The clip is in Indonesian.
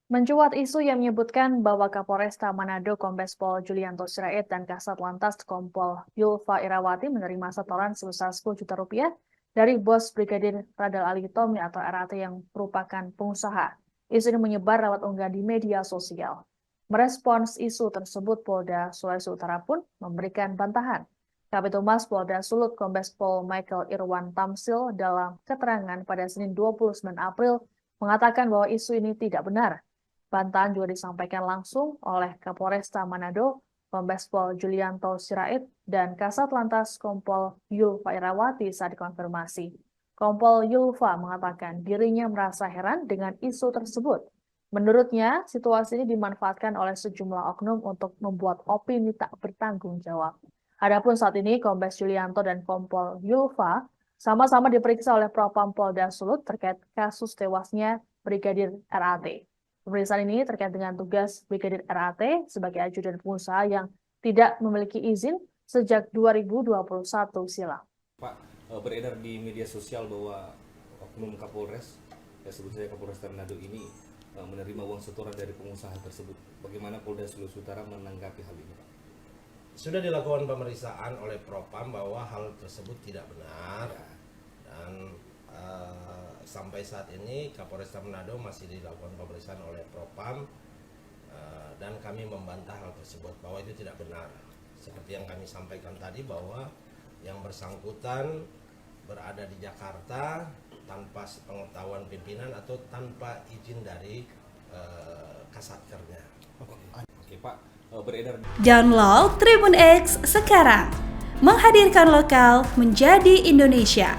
Mencuat isu yang menyebutkan bahwa Kapolresta Manado Kombes Pol Julianto Sirait dan Kasat Lantas Kompol Yulfa Irawati menerima setoran sebesar 10 juta rupiah dari bos Brigadir Radal Ali Tommy atau RAT yang merupakan pengusaha. Isu ini menyebar lewat unggahan di media sosial. Merespons isu tersebut, Polda Sulawesi Utara pun memberikan bantahan. Kabid Humas Polda Sulut Kombes Pol Michael Irwan Tamsil dalam keterangan pada Senin 29 April mengatakan bahwa isu ini tidak benar. Bantahan juga disampaikan langsung oleh Kapolresta Manado, Kombes Pol Julianto Sirait, dan Kasat Lantas Kompol Yulfa Irawati saat dikonfirmasi. Kompol Yulfa mengatakan dirinya merasa heran dengan isu tersebut. Menurutnya, situasi ini dimanfaatkan oleh sejumlah oknum untuk membuat opini tak bertanggung jawab. Adapun saat ini, Kombes Julianto dan Kompol Yulfa sama-sama diperiksa oleh Propam Polda Sulut terkait kasus tewasnya Brigadir RAT. Pemeriksaan ini terkait dengan tugas Brigadir RAT sebagai ajudan pengusaha yang tidak memiliki izin sejak 2021 silam. Pak, beredar di media sosial bahwa oknum Kapolres, ya sebut saja Kapolresta Manado ini menerima uang setoran dari pengusaha tersebut. Bagaimana Polda Sulawesi Utara menanggapi hal ini, Pak? Sudah dilakukan pemeriksaan oleh Propam bahwa hal tersebut tidak benar, dan sampai saat ini Kapolresta Manado masih dilakukan pemeriksaan oleh Propam, dan kami membantah hal tersebut bahwa itu tidak benar. Seperti yang kami sampaikan tadi bahwa yang bersangkutan berada di Jakarta tanpa sepengetahuan pimpinan atau tanpa izin dari Kasatkernya. Oke, Pak, beredar. Download Tribun X sekarang, menghadirkan lokal menjadi Indonesia.